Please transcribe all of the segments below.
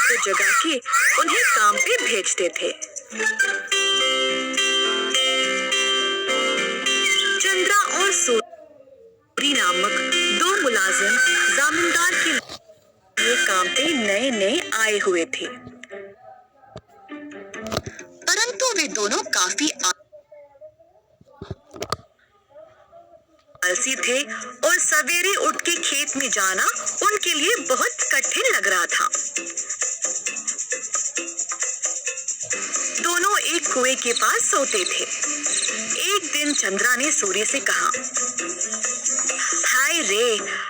को जगा के उन्हें काम पे भेजते थे। चंद्रा और सूरी नामक दो मुलाजिम जमींदार के लिए काम पे नए नए आए हुए थे, परंतु वे दोनों काफी आलसी थे और सवेरे उठ के खेत में जाना उनके लिए बहुत कठिन लग रहा था। दोनों एक कुएं के पास सोते थे। एक दिन चंद्रा ने सूर्य से कहा, हाय रे,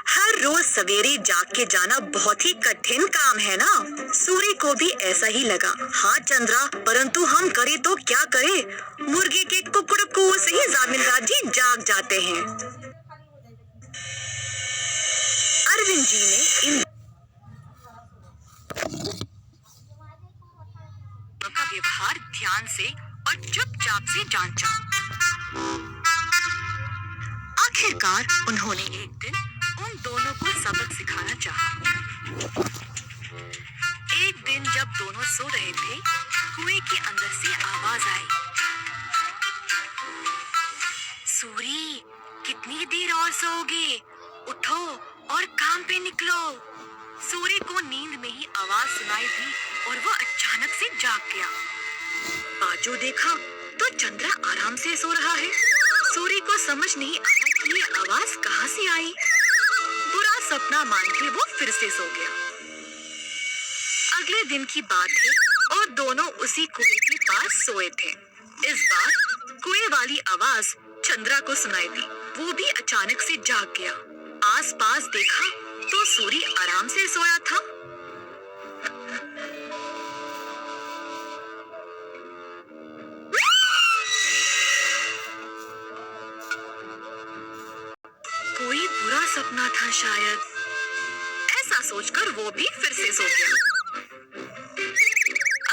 हर रोज सवेरे जाग के जाना बहुत ही कठिन काम है ना। सूर्य को भी ऐसा ही लगा। हाँ चंद्रा, परंतु हम करे तो क्या करें, मुर्गे के कुकड़कू से ही जमींदार जी जाग जाते हैं। अरविंद जी ने इन का व्यवहार ध्यान से और चुपचाप से जांचा। आखिरकार उन्होंने एक दिन उन दोनों को सबक सिखाना चाहा। एक दिन जब दोनों सो रहे थे, कुएं के अंदर से आवाज आई, सूरी, कितनी देर और सोओगे, उठो और काम पे निकलो। सूर्य को नींद में ही आवाज सुनाई दी और वो अचानक से जाग गया। बाजू देखा तो चंद्रा आराम से सो रहा है। सूर्य को समझ नहीं आया कि ये आवाज कहाँ से आई। बुरा सपना मान के वो फिर से सो गया। अगले दिन की बात है और दोनों उसी कुएं के पास सोए थे। इस बार कुएं वाली आवाज चंद्रा को सुनाई दी। वो भी अचानक से जाग गया। आसपास देखा तो सूर्य आराम से सोया था। कोई बुरा सपना था शायद, ऐसा सोचकर वो भी फिर से सो गया।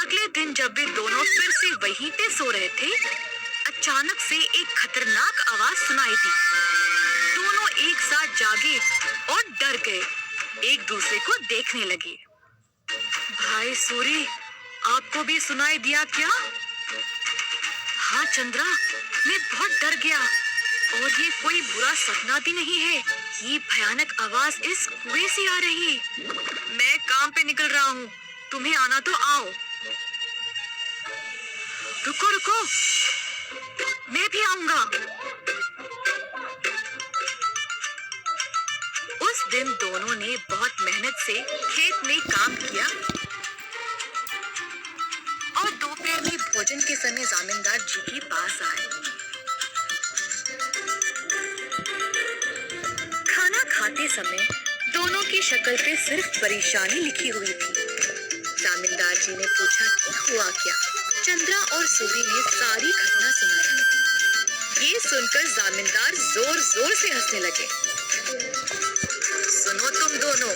अगले दिन जब वे दोनों फिर से वहीं पे सो रहे थे, अचानक से एक खतरनाक आवाज सुनाई दी। दोनों एक साथ जागे और डर गए, एक दूसरे को देखने लगे। भाई सूरी, आपको भी सुनाई दिया क्या? हाँ चंद्रा, मैं बहुत डर गया और ये कोई बुरा सपना भी नहीं है। ये भयानक आवाज इस कुएं से आ रही। मैं काम पे निकल रहा हूँ, तुम्हें आना तो आओ। रुको रुको, मैं भी आऊंगा। उस दिन दोनों ने बहुत मेहनत से खेत में काम किया और दोपहर में भोजन के समय जमींदार जी के पास आए। खाना खाते समय दोनों की शक्ल पे सिर्फ परेशानी लिखी हुई थी। जमींदार जी ने पूछा कि हुआ क्या। चंद्रा और सूरी ने सारी घटना सुनाई। ये सुनकर जमींदार जोर जोर से हंसने लगे। सुनो तुम दोनों,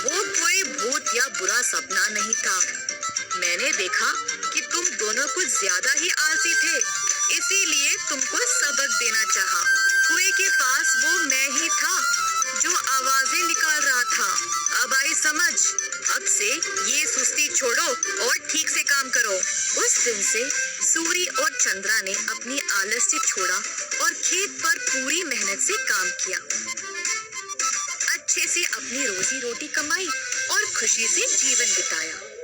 वो कोई भूत या बुरा सपना नहीं था। मैंने देखा कि तुम दोनों कुछ ज्यादा ही आलसी थे, इसीलिए तुमको सबक देना चाहा। कुएं के पास वो मैं ही था जो आवाजें निकाल रहा था। अब आई समझ। अब से ये सुस्ती छोड़ो और ठीक से काम करो। उस दिन से सूरी और चंद्रा ने अपनी आलस्य छोड़ा और खेत पर पूरी मेहनत से काम किया। अच्छे से अपनी रोजी रोटी कमाई और खुशी से जीवन बिताया।